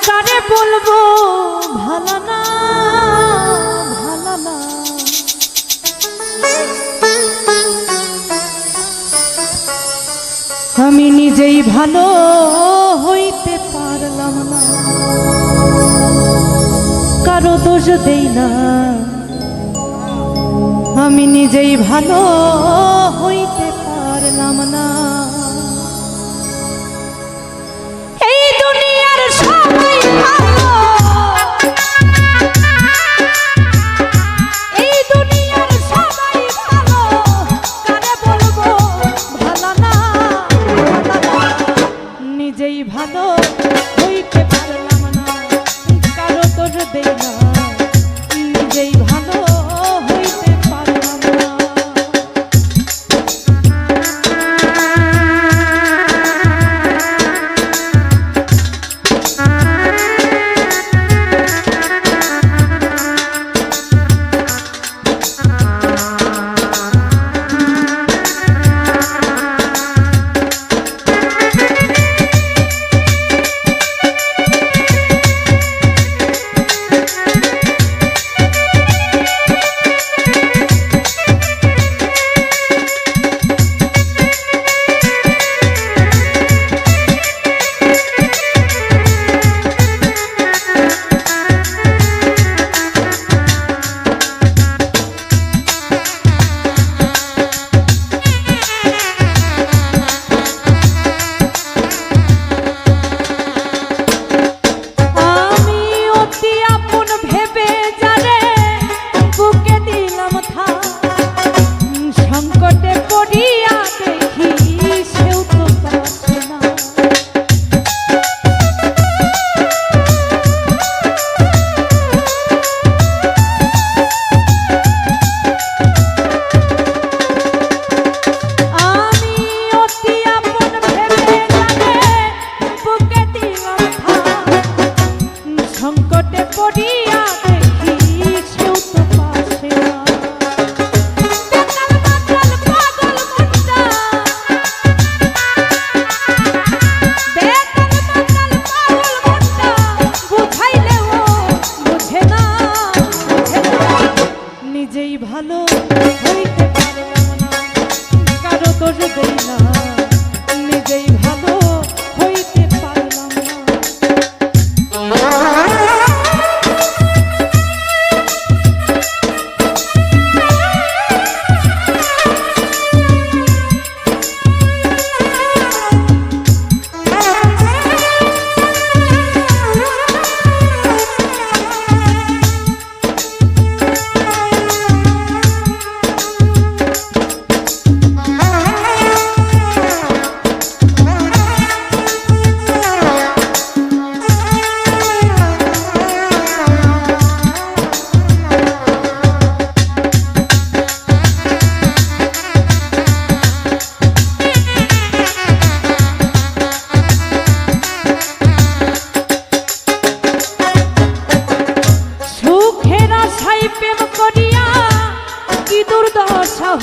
কারে বলবো ভালো না ভালো না, আমি নিজেই ভালো হইতে পারলাম না, কারো দোষ দেই না, আমি নিজেই ভালো হইতে পারলাম না। এই দুনিয়ার সবাই ভালো, এই দুনিয়ার সবাই ভালো, কারে বলবো ভালো না ভালো না, নিজেই ভালো হইতে পারলাম না, কারো দোষ দেই না, নিজেই ভালো হইতে পারলাম না। ভালো হইতে পারলাম না, কারো দোষ দেই না, নিজেই ভালো হইতে পারলাম না।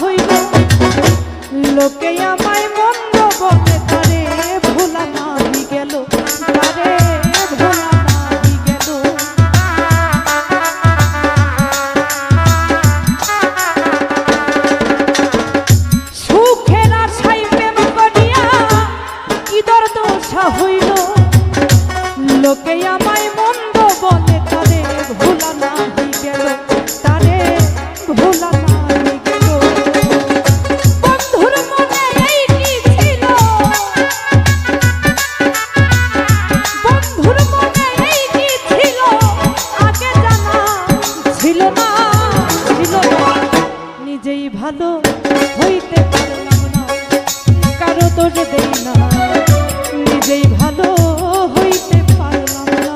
হইল লোকে আমায় মন্দ বলে, তারে ভোলা নাহি গেল, তারে ভোলা নাহি গেল। সুখের আশায় প্রেম করিয়া কি দুর্দশা হইল, লোকে আমায় মন্দ বলে, তারে ভোলা নাহি গেল, তারে ভোলা নাহি গেল। বন্ধুর মনে এই কি ছিল, বন্ধুর মনে এই কি ছিল, আগে জানা ছিল না, ছিল না, নিজেই ভালো হইতে পারলাম না, কারো দোষ দেই না, নিজেই ভালো হইতে পারলাম না।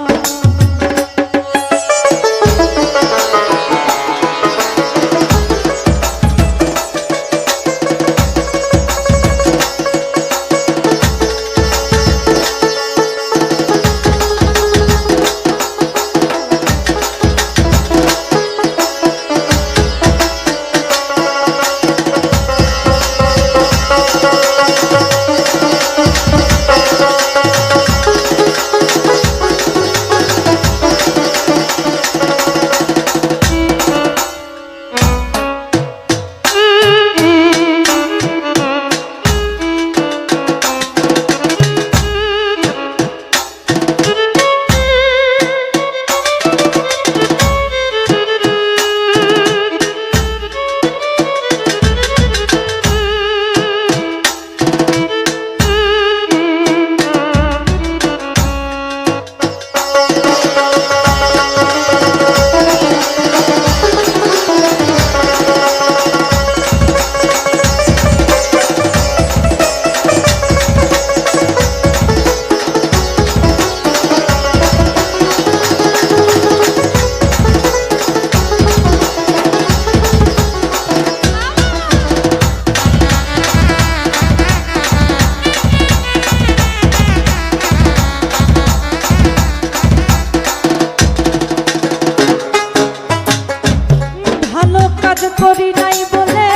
কাজ করি নাই বলে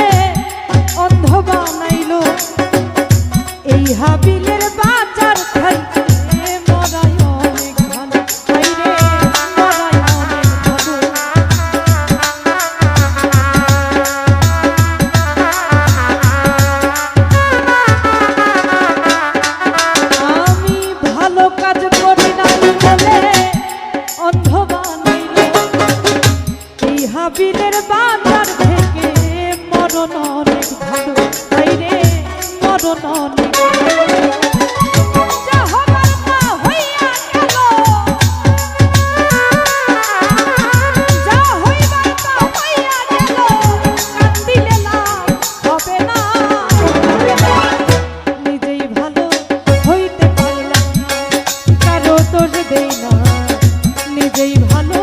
অন্ধ বানাইলো এই হাবিলের বাজার খাইতে মরাই অনেক ভালো হাইরে মরাই অনেক ভালো আমি ভালো কাজ করি নাই বলে অন্ধ বানাইলো এই হাবিলের বাজার থেকে মরণ অনেক ভালো হাইরে মরণ অনেক যা হবার তা হইয়া গেল যা হইবার তা হইয়া গেল কান্দিলে লাভ হবে না নিজেই ভালো হইতে পারলাম না কারো দোষ দেই না নিজেই ভালো